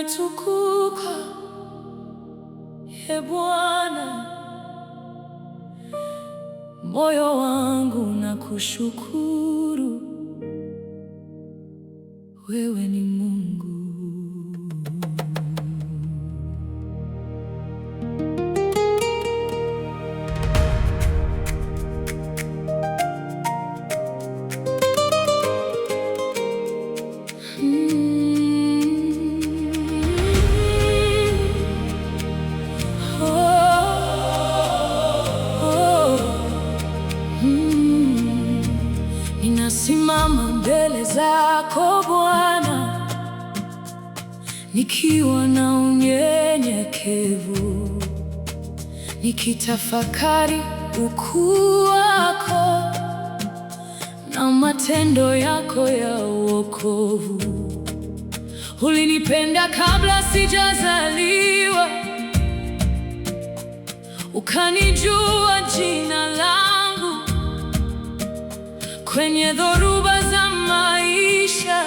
umetukuka, Ee Bwana. Moyo wangu nakushukuru, wewe ni Mungu. Ninasimama mbele zako Bwana, nikiwa na unyenyekevu, nikitafakari ukuu wako na matendo yako ya wokovu. Ulinipenda kabla sijazaliwa, ukanijua jina langu. Kwenye dhoruba za maisha,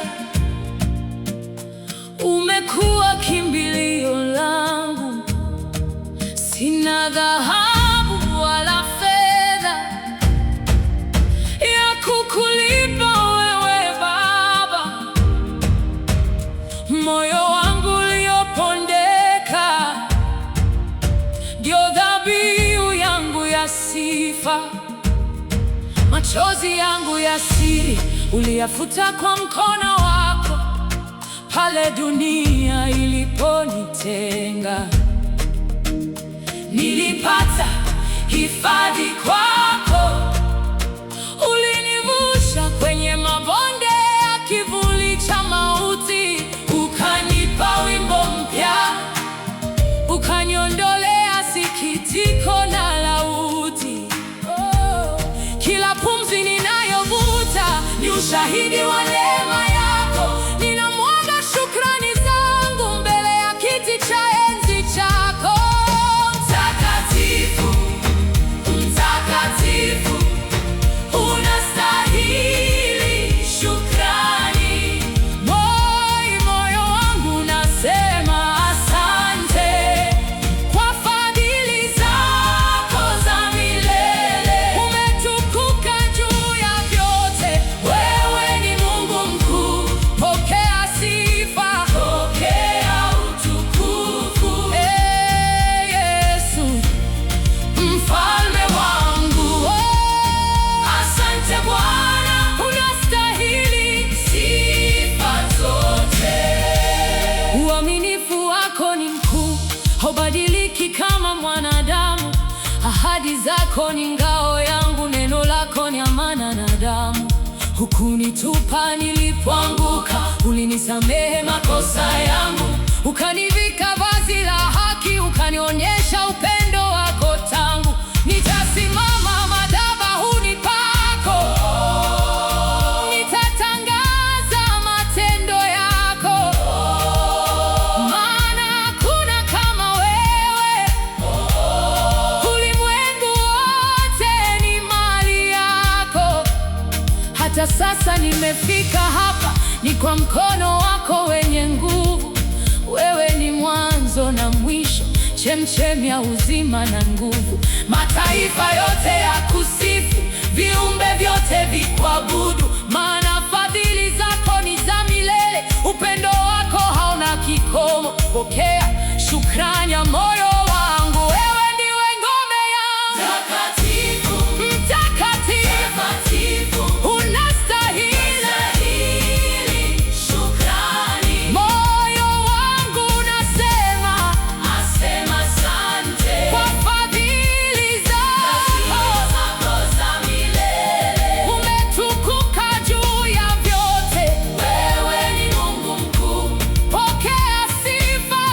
umekuwa kimbilio langu. Sina dhahabu wala fedha ya kukulipa wewe Baba. Moyo wangu uliopondeka ndio dhabihu yangu ya sifa. Machozi yangu ya siri uliyafuta kwa mkono wako, pale dunia iliponitenga. Nilipata hifadhi kwako, ulinivusha kwenye mabonde ya kivuli cha mauti. Ukanipa wimbo mpya, ukaniondolea sikitiko na lauti. Kila pumzi ninayovuta ni ushahidi wa neema yako. Ninamwaga shukrani zangu mbele ya kiti cha enzi chako. Mtakatifu, mtakatifu, unastahili shukrani. Moyo wangu unasema asante kwa fadhili zako za milele. Umetukuka juu ya vyote, wewe ni Mungu mkuu. Pokea sifa, pokea utukufu. Yesu, mfalme wangu. Asante Bwana, unastahili sifa zote. Uaminifu wako ni mkuu, haubadiliki kama mwanadamu. Ahadi zako ni ngao yangu, neno lako ni amana na damu. Hukunitupa nilipoanguka, ulinisamehe makosa yangu. Ukanivika vazi la haki, ukanionyesha upendo wako tangu. Nitasimama madhabahuni pako, nitatangaza matendo yako, maana hakuna kama wewe. Ulimwengu wote ni mali yako. Hata sasa nimefika hapa, ni kwa mkono wako wenye nguvu. Wewe ni mwanzo na mwisho, chemchemi ya uzima na nguvu. Mataifa yote yakusifu, viumbe vyote vikuabudu, maana fadhili zako ni za milele. Upendo wako hauna kikomo. Pokea shukrani ya moyo wangu, wewe ndiwe ngome yangu. Mtakatifu, mtakatifu, unastahili shukrani. Moyo wangu unasema asante kwa fadhili zako za milele. Umetukuka juu ya vyote, wewe ni Mungu mkuu. Pokea sifa,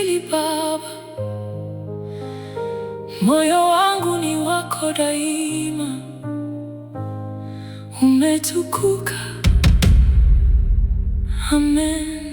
unastahili Baba, moyo wangu ni wako daima, umetukuka. Amen.